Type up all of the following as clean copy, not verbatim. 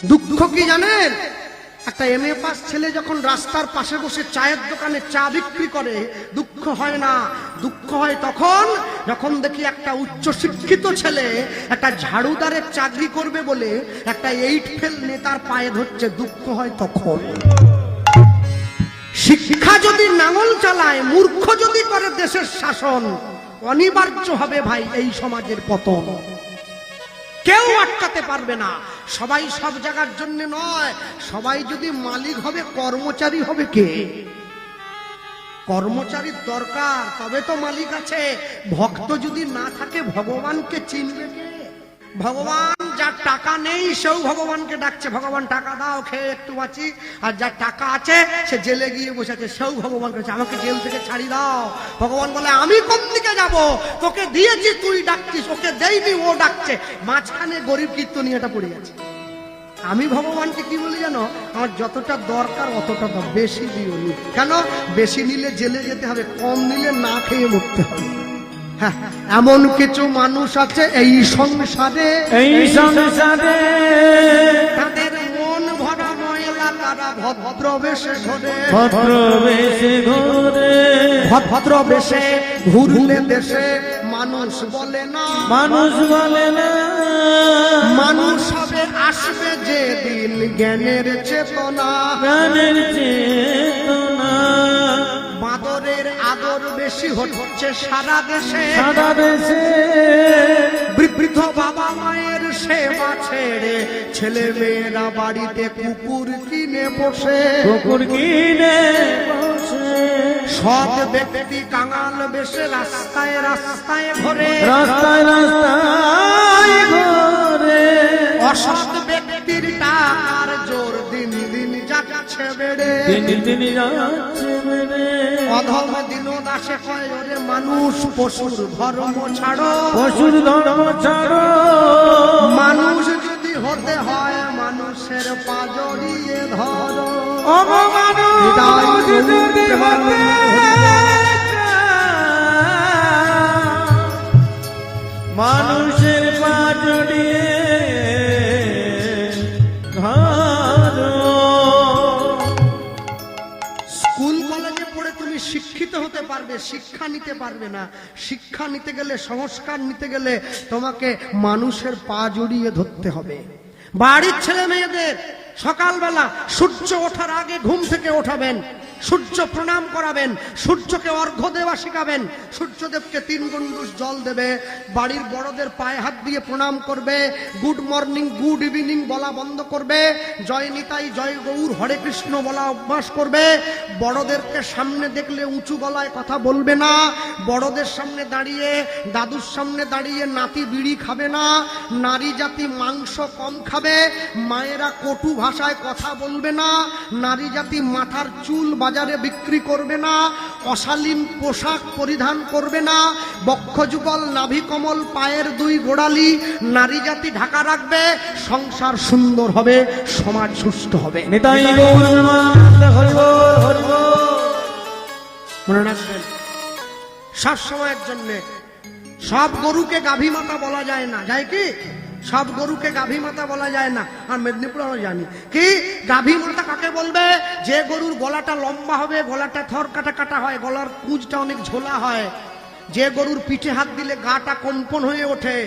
দুঃখ কি জানেন? একটা এমএ পাস ছেলে যখন রাস্তার পাশে বসে চায়ের দোকানে চা বিক্রি করে দুঃখ হয় না। দুঃখ হয় তখন যখন দেখি একটা উচ্চ শিক্ষিত ছেলে একটা ঝাড়ুদারের চাকরি করবে বলে একটা 8 ফেল নেতার পায়ে ধরছে। দুঃখ হয় তখন। শিক্ষা যদি নাঙল চালায়, মূর্খ যদি করে দেশের শাসন, অনিবার্য হবে ভাই এই সমাজের পতন। কেউ আটকাতে পারবে না। সবাই সব জায়গার জন্য নয়। সবাই যদি মালিক হবে, কর্মচারী হবে কে? কর্মচারীর দরকার, তবে তো মালিক আছে। ভক্ত যদি না থাকে ভগবানকে চিনবে কে? ভগবান যার টাকা নেই সেও ভগবানকে ডাকছে, ভগবান টাকা দাও খেয়ে একটু বাঁচি। আর যার টাকা আছে সে জেলে গিয়ে বসে আছে, সেও ভগবান কাছে আমাকে জেল থেকে ছাড়ি দাও। ভগবান বলে আমি কোন দিকে যাব? তোকে দিয়েছি তুই ডাকছিস, ওকে দেইনি ও ডাকছে। মাঝখানে গরিব কীর্তনিয়াটা পড়ে গেছে। আমি ভগবানকে কি বলি জানো? আমার যতটা দরকার অতটা দাও, বেশি দিও নি। কেন? বেশি নিলে জেলে যেতে হবে, কম নিলে না খেয়ে মরতে হবে। হ্যাঁ, এমন কিছু মানুষ আছে এই সংসারে, তাদের মন ভরা ময়লা, তারা ভদ্র বেশে ঘরে, ভদ্র বেশে ঘুরলে দেশে মানুষ বলে না, মানুষ হবে আসবে যে দিন জ্ঞানের চেতনা, বাদরের আদর বেশি হচ্ছে সারা দেশে, বৃদ্ধ বাবা মায়ের সেবা ছেড়ে ছেলে মেয়েরা বাড়িতে কুকুর কিনে বসে, সৎ ব্যক্তি কাঙাল বেশে রাস্তায় রাস্তায় ঘোরে, অসৎ ব্যক্তির টাকার জোর দিন দিন যাচ্ছে বেড়ে, অধম দিন দাসে কয় ওরে মানুষ পশুর ধর্ম ছাড়ো, মানুষ যদি হতে হয় মানুষের পা জড়িয়ে ধরো, মানুষের পা জড়িয়ে স্কুল কলেজে পড়ে তুমি শিক্ষিত হতে পারবে, শিক্ষা নিতে পারবে না। শিক্ষা নিতে গেলে, সংস্কার নিতে গেলে তোমাকে মানুষের পা জড়িয়ে ধরতে হবে। বাড়ির ছেলে মেয়েদের সকালবেলা সূর্য ওঠার আগে ঘুম থেকে ওঠাবেন, সূর্য প্রণাম করাবেন, সূর্যকে অর্ঘ্য দেওয়া শেখাবেন, সূর্যদেবকে 3 গণ্ডুষ জল দেবে, বাড়ির বড়দের পায়ে হাত দিয়ে প্রণাম করবে, গুড মর্নিং গুড ইভিনিং বলা বন্ধ করবে, জয় নিতাই জয় গৌর হরে কৃষ্ণ বলা অভ্যাস করবে, বড়দেরকে সামনে দেখলে উঁচু গলায় কথা বলবে না, বড়দের সামনে দাঁড়িয়ে, দাদুর সামনে দাঁড়িয়ে নাতি বিড়ি খাবে না, নারী জাতি মাংস কম খাবে, মায়েরা কটু ভাষায় কথা বলবে না, নারী জাতি মাথার চুল বাজারে বিক্রি করবে না, অশালীন পোশাক পরিধান করবে না, বক্ষযুগল নাভি কমল পায়ের 2 গোড়ালি নারী জাতি ঢাকা রাখবে, সংসার সুন্দর হবে, সমাজ সুষ্ঠু হবে। মনে রাখবেন, সব সময়ের জন্য সব গরুকে গাভী মাতা বলা যায় না, যায় কি? সব গরুকে গাভী মাতা বলা যায় না। আর মেদিনীপুর আমরা জানি কি গাভী মাতা কাকে বলবে? যে গরুর গলাটা লম্বা হবে, গলাটা থর কাটা কাটা হয়, গলার কুঁজটা অনেক ঝোলা হয়, যে গরুর পিঠে হাত দিলে গাটা কম্পন হয়ে ওঠে,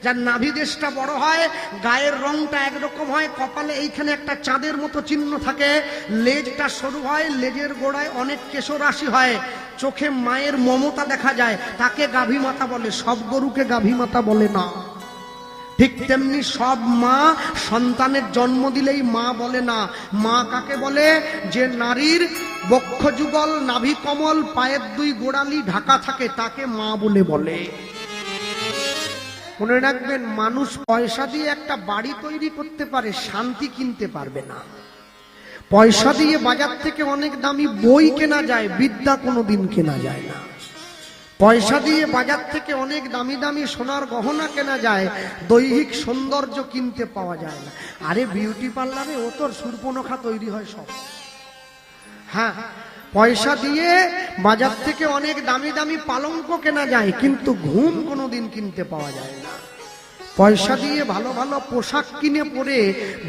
যার নাভি দেশটা বড় হয়, গায়ের রংটা একরকম হয়, কপালে এইখানে একটা চাঁদের মতো চিহ্ন থাকে, লেজটা সরু হয়, লেজের গোড়ায় অনেক কেশরাশি হয়, চোখে মায়ের মমতা দেখা যায়, তাকে গাভী মাতা বলে। সব গরুকে গাভী মাতা বলে না। ঠিক তেমনি সব মা সন্তানের জন্ম দিলেই মা বলে না। মা কাকে বলে? যে নারীর বক্ষযুগল নাভি কমল পায়ের 2 গোড়ালি ঢাকা থাকে, তাকে মা বলে বলে। মনে রাখবেন, মানুষ পয়সা দিয়ে একটা বাড়ি তৈরি করতে পারে, শান্তি কিনতে পারবে না। পয়সা দিয়ে বাজার থেকে অনেক দামি বই কেনা যায়, বিদ্যা কোনোদিন কেনা যায় না। পয়সা দিয়ে বাজার থেকে অনেক দামি দামি সোনার গহনা কেনা যায়, দৈহিক সৌন্দর্য কিনতে পাওয়া যায় না। আরে বিউটি পার্লারে ও তোর সুর্পনখা তৈরি হয় সব। হ্যাঁ, পয়সা দিয়ে বাজার থেকে অনেক দামি দামি পালঙ্ক কেনা যায়, কিন্তু ঘুম কোনোদিন কিনতে পাওয়া যায় না। পয়সা দিয়ে ভালো ভালো পোশাক কিনে পরে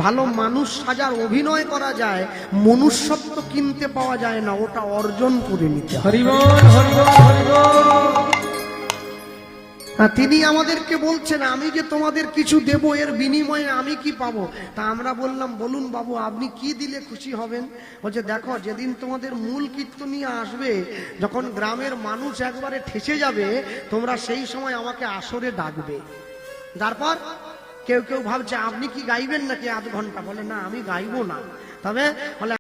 ভালো মানুষ সাজার অভিনয় করা যায়, মনুষ্যত্ব কিনতে পাওয়া যায় না, ওটা অর্জন করে নিতে হয়। হরিবল হরিবল হরিবল। তিনি আমাদেরকে বলছেন আমি যে তোমাদের কিছু দেব, এর বিনিময়ে আমি কি পাবো? তা আমরা বললাম বলুন বাবু আপনি কি দিলে খুশি হবেন? বলছে দেখো যেদিন তোমাদের মূল কীর্তনিয়া আসবে, যখন গ্রামের মানুষ একবারে ঠেসে যাবে, তোমরা সেই সময় আমাকে আসরে ডাকবে। তারপর কেউ কেউ ভাবছে আপনি কি গাইবেন নাকি আধ ঘন্টা? বলে না আমি গাইবো না, তবে বলে